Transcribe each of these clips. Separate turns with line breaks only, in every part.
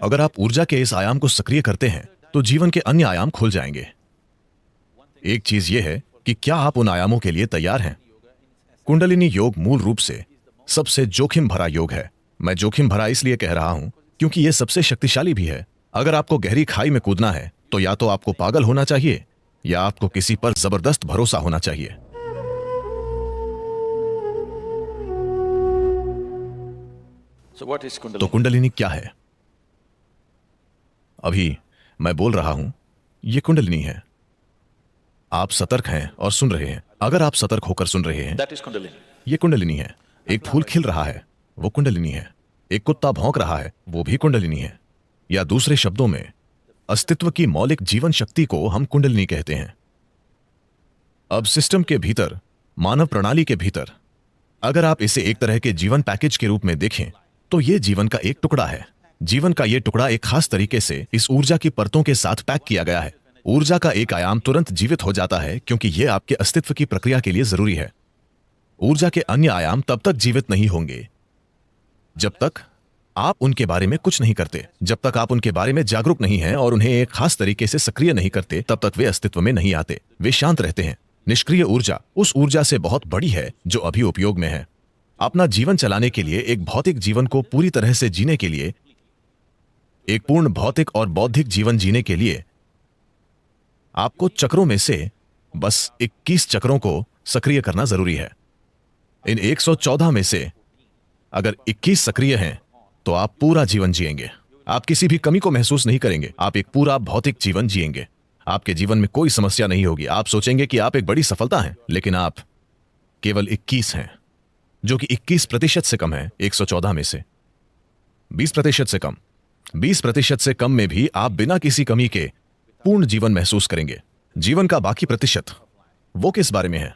अगर आप ऊर्जा के इस आयाम को सक्रिय करते हैं तो जीवन के अन्य आयाम खुल जाएंगे। एक चीज यह है कि क्या आप उन आयामों के लिए तैयार हैं। कुंडलिनी योग मूल रूप से सबसे जोखिम भरा योग है। मैं जोखिम भरा इसलिए कह रहा हूं क्योंकि यह सबसे शक्तिशाली भी है। अगर आपको गहरी खाई में कूदना है तो या तो आपको पागल होना चाहिए या आपको किसी पर जबरदस्त भरोसा होना चाहिए। तो कुंडलिनी क्या है? अभी मैं बोल रहा हूं, यह कुंडलिनी है। आप सतर्क हैं और सुन रहे हैं। अगर आप सतर्क होकर सुन रहे हैं, यह कुंडलिनी है। एक फूल खिल रहा है, वो कुंडलिनी है। एक कुत्ता भौंक रहा है, वो भी कुंडलिनी है। या दूसरे शब्दों में, अस्तित्व की मौलिक जीवन शक्ति को हम कुंडलिनी कहते हैं। अब सिस्टम के भीतर, मानव प्रणाली के भीतर, अगर आप इसे एक तरह के जीवन पैकेज के रूप में देखें तो यह जीवन का एक टुकड़ा है। जीवन का यह टुकड़ा एक खास तरीके से इस ऊर्जा की परतों के साथ पैक किया गया है। ऊर्जा का एक आयाम तुरंत जीवित हो जाता है क्योंकि यह आपके अस्तित्व की प्रक्रिया के लिए जरूरी है। ऊर्जा के अन्य आयाम तब तक जीवित नहीं होंगे जब तक आप उनके बारे में कुछ नहीं करते। जब तक आप उनके बारे में जागरूक नहीं हैं और उन्हें एक खास तरीके से सक्रिय नहीं करते, तब तक वे अस्तित्व में नहीं आते। वे शांत रहते हैं। निष्क्रिय ऊर्जा उस ऊर्जा से बहुत बड़ी है जो अभी उपयोग में है। अपना जीवन चलाने के लिए, एक भौतिक जीवन को पूरी तरह से जीने के लिए, एक पूर्ण भौतिक और बौद्धिक जीवन जीने के लिए आपको चक्रों में से बस 21 चक्रों को सक्रिय करना जरूरी है। इन 114 में से अगर 21 सक्रिय हैं तो आप पूरा जीवन जिएंगे। आप किसी भी कमी को महसूस नहीं करेंगे। आप एक पूरा भौतिक जीवन जिएंगे। आपके जीवन में कोई समस्या नहीं होगी। आप सोचेंगे कि आप एक बड़ी सफलता हैं, लेकिन आप केवल 21 हैं, जो कि 21% से कम है। 114 में से 20% से कम। 20% से कम में भी आप बिना किसी कमी के पूर्ण जीवन महसूस करेंगे। जीवन का बाकी प्रतिशत वो किस बारे में है?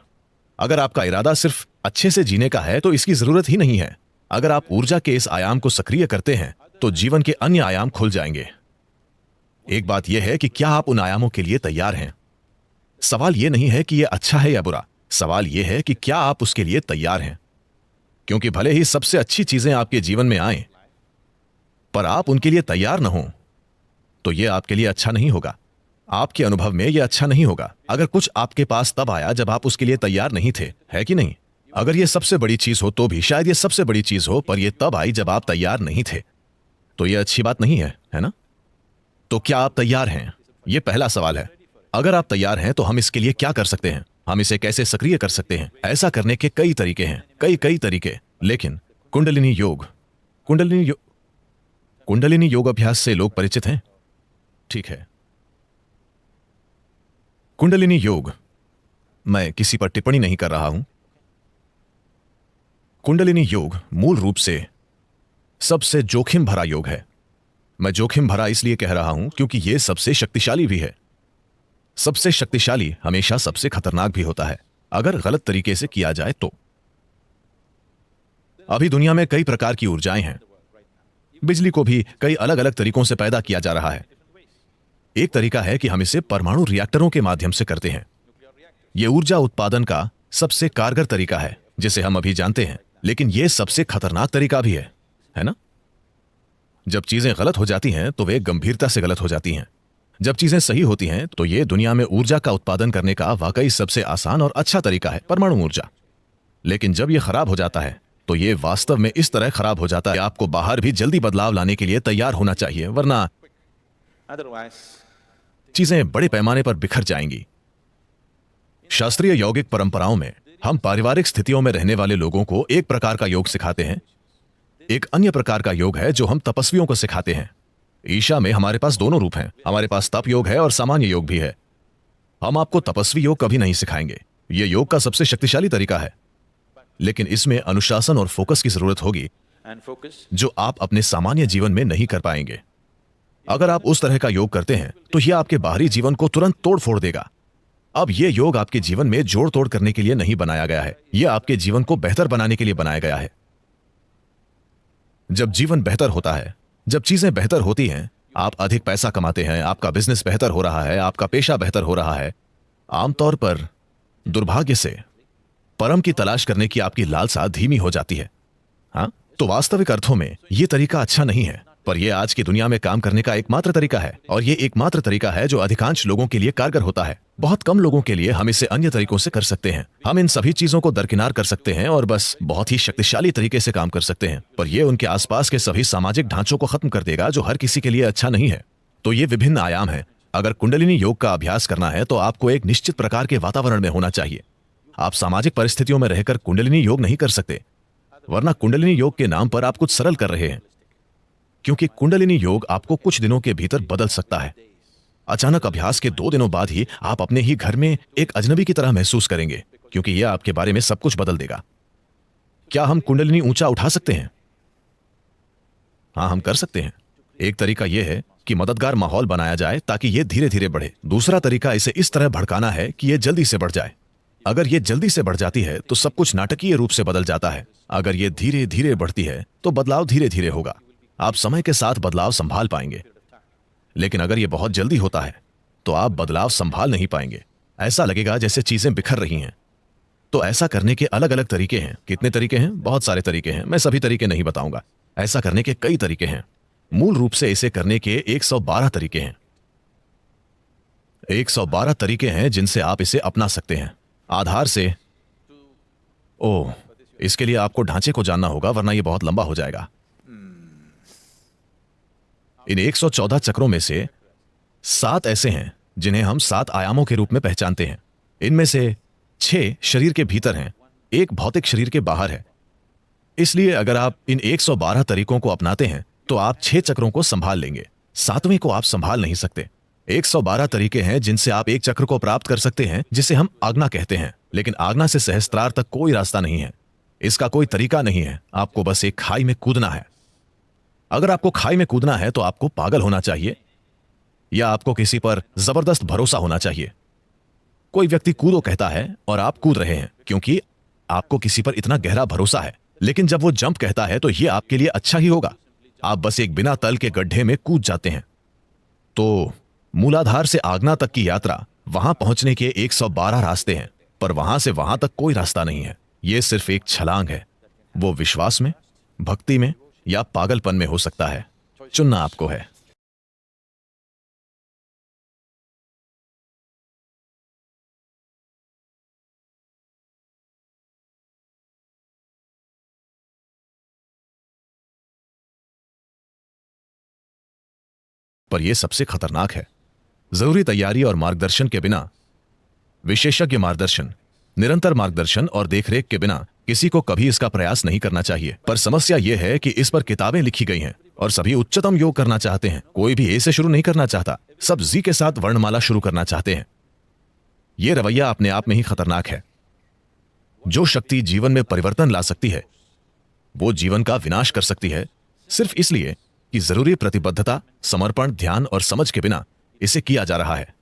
अगर आपका इरादा सिर्फ अच्छे से जीने का है तो इसकी जरूरत ही नहीं है। अगर आप ऊर्जा के इस आयाम को सक्रिय करते हैं तो जीवन के अन्य आयाम खुल जाएंगे। एक बात यह है कि क्या आप उन आयामों के लिए तैयार हैं। सवाल यह नहीं है कि यह अच्छा है या बुरा। सवाल यह है कि क्या आप उसके लिए तैयार हैं। क्योंकि भले ही सबसे अच्छी चीजें आपके जीवन में आए, पर आप उनके लिए तैयार न हो तो यह आपके लिए अच्छा नहीं होगा। आपके अनुभव में यह अच्छा नहीं होगा। अगर कुछ आपके पास तब आया जब आप उसके लिए तैयार नहीं थे, है कि नहीं? अगर यह सबसे बड़ी चीज हो तो भी शायद यह सबसे बड़ी चीज हो, पर यह तब आई जब आप तैयार नहीं थे, तो यह अच्छी बात नहीं है ना? तो क्या आप तैयार हैं? यह पहला सवाल है। अगर आप तैयार हैं तो हम इसके लिए क्या कर सकते हैं? हम इसे कैसे सक्रिय कर सकते हैं? ऐसा करने के कई तरीके हैं, कई तरीके। लेकिन कुंडलिनी योग अभ्यास से लोग परिचित हैं, ठीक है। कुंडलिनी योग, मैं किसी पर टिप्पणी नहीं कर रहा हूं। कुंडलिनी योग मूल रूप से सबसे जोखिम भरा योग है। मैं जोखिम भरा इसलिए कह रहा हूं क्योंकि यह सबसे शक्तिशाली भी है। सबसे शक्तिशाली हमेशा सबसे खतरनाक भी होता है अगर गलत तरीके से किया जाए तो। अभी दुनिया में कई प्रकार की ऊर्जाएं हैं। बिजली को भी कई अलग अलग तरीकों से पैदा किया जा रहा है। एक तरीका है कि हम इसे परमाणु रिएक्टरों के माध्यम से करते हैं। यह ऊर्जा उत्पादन का सबसे कारगर तरीका है जिसे हम अभी जानते हैं, लेकिन यह सबसे खतरनाक तरीका भी है ना? जब चीजें गलत हो जाती हैं तो वे गंभीरता से गलत हो जाती हैं। जब चीजें सही होती हैं तो यह दुनिया में ऊर्जा का उत्पादन करने का वाकई सबसे आसान और अच्छा तरीका है, परमाणु ऊर्जा। लेकिन जब यह खराब हो जाता है तो यह वास्तव में इस तरह खराब हो जाता है कि आपको बाहर भी जल्दी बदलाव लाने के लिए तैयार होना चाहिए, वरना चीजें बड़े पैमाने पर बिखर जाएंगी। शास्त्रीय यौगिक परंपराओं में हम पारिवारिक स्थितियों में रहने वाले लोगों को एक प्रकार का योग सिखाते हैं। एक अन्य प्रकार का योग है जो हम तपस्वियों को सिखाते हैं। ईशा में हमारे पास दोनों रूप हैं। हमारे पास तप योग है और सामान्य योग भी है। हम आपको तपस्वी योग कभी नहीं सिखाएंगे। यह योग का सबसे शक्तिशाली तरीका है, लेकिन इसमें अनुशासन और फोकस की जरूरत होगी जो आप अपने सामान्य जीवन में नहीं कर पाएंगे। अगर आप उस तरह का योग करते हैं तो यह आपके बाहरी जीवन को तुरंत तोड़ फोड़ देगा। अब यह योग आपके जीवन में जोड़ तोड़ करने के लिए नहीं बनाया गया है। यह आपके जीवन को बेहतर बनाने के लिए बनाया गया है। जब जीवन बेहतर होता है, जब चीजें बेहतर होती हैं, आप अधिक पैसा कमाते हैं, आपका बिजनेस बेहतर हो रहा है, आपका पेशा बेहतर हो रहा है, आमतौर पर दुर्भाग्य से परम की तलाश करने की आपकी लालसा धीमी हो जाती है। हाँ, तो वास्तविक अर्थों में यह तरीका अच्छा नहीं है। पर यह आज की दुनिया में काम करने का एकमात्र तरीका है, और यह एकमात्र तरीका है जो अधिकांश लोगों के लिए कारगर होता है। बहुत कम लोगों के लिए हम इसे अन्य तरीकों से कर सकते हैं। हम इन सभी चीजों को दरकिनार कर सकते हैं और बस बहुत ही शक्तिशाली तरीके से काम कर सकते हैं, पर यह उनके आसपास के सभी सामाजिक ढांचों को खत्म कर देगा जो हर किसी के लिए अच्छा नहीं है। तो ये विभिन्न आयाम हैं। अगर कुंडलिनी योग का अभ्यास करना है तो आपको एक निश्चित प्रकार के वातावरण में होना चाहिए। आप सामाजिक परिस्थितियों में रहकर कुंडलिनी योग नहीं कर सकते, वरना कुंडलिनी योग के नाम पर आप कुछ सरल कर रहे हैं, क्योंकि कुंडलिनी योग आपको कुछ दिनों के भीतर बदल सकता है। अचानक अभ्यास के 2 दिनों बाद ही आप अपने ही घर में एक अजनबी की तरह महसूस करेंगे, क्योंकि यह आपके बारे में सब कुछ बदल देगा। क्या हम कुंडलिनी ऊंचा उठा सकते हैं? हाँ, हम कर सकते हैं। एक तरीका यह है कि मददगार माहौल बनाया जाए ताकि यह धीरे धीरे बढ़े। दूसरा तरीका इसे इस तरह भड़काना है कि यह जल्दी से बढ़ जाए। अगर यह जल्दी से बढ़ जाती है तो सब कुछ नाटकीय रूप से बदल जाता है। अगर यह धीरे धीरे बढ़ती है तो बदलाव धीरे धीरे होगा। आप समय के साथ बदलाव संभाल पाएंगे, लेकिन अगर यह बहुत जल्दी होता है तो आप बदलाव संभाल नहीं पाएंगे। ऐसा लगेगा जैसे चीजें बिखर रही हैं। तो ऐसा करने के अलग अलग तरीके हैं। कितने तरीके हैं? बहुत सारे तरीके हैं। मैं सभी तरीके नहीं बताऊंगा। ऐसा करने के कई तरीके हैं। मूल रूप से इसे करने के 112 तरीके हैं। 112 तरीके हैं जिनसे आप इसे अपना सकते हैं। आधार से इसके लिए आपको ढांचे को जानना होगा, वरना यह बहुत लंबा हो जाएगा। इन 114 चक्रों में से 7 ऐसे हैं जिन्हें हम 7 आयामों के रूप में पहचानते हैं। इनमें से 6 शरीर के भीतर हैं, एक भौतिक शरीर के बाहर है। इसलिए अगर आप इन 112 तरीकों को अपनाते हैं तो आप 6 चक्रों को संभाल लेंगे। 7वें को आप संभाल नहीं सकते। 112 तरीके हैं जिनसे आप एक चक्र को प्राप्त कर सकते हैं, जिसे हम आज्ञा कहते हैं। लेकिन आज्ञा से सहस्त्रार तक कोई रास्ता नहीं है। इसका कोई तरीका नहीं है। आपको बस एक खाई में कूदना है। अगर आपको खाई में कूदना है तो आपको पागल होना चाहिए या आपको किसी पर जबरदस्त भरोसा होना चाहिए। कोई व्यक्ति कूदो कहता है और आप कूद रहे हैं क्योंकि आपको किसी पर इतना गहरा भरोसा है। लेकिन जब वो जंप कहता है तो यह आपके लिए अच्छा ही होगा। आप बस एक बिना तल के गड्ढे में कूद जाते हैं। तो मूलाधार से आज्ञा तक की यात्रा, वहां पहुंचने के 112 रास्ते हैं, पर वहां से वहां तक कोई रास्ता नहीं है। यह सिर्फ एक छलांग है। वो विश्वास में, भक्ति में या पागलपन में हो सकता है। चुनना आपको है। पर यह सबसे खतरनाक है। जरूरी तैयारी और मार्गदर्शन के बिना, विशेषज्ञ मार्गदर्शन, निरंतर मार्गदर्शन और देखरेख के बिना किसी को कभी इसका प्रयास नहीं करना चाहिए। पर समस्या यह है कि इस पर किताबें लिखी गई हैं और सभी उच्चतम योग करना चाहते हैं। कोई भी ए से शुरू नहीं करना चाहता। सब जी के साथ वर्णमाला शुरू करना चाहते हैं। यह रवैया अपने आप में ही खतरनाक है। जो शक्ति जीवन में परिवर्तन ला सकती है वो जीवन का विनाश कर सकती है, सिर्फ इसलिए कि जरूरी प्रतिबद्धता, समर्पण, ध्यान और समझ के बिना इसे किया जा रहा है।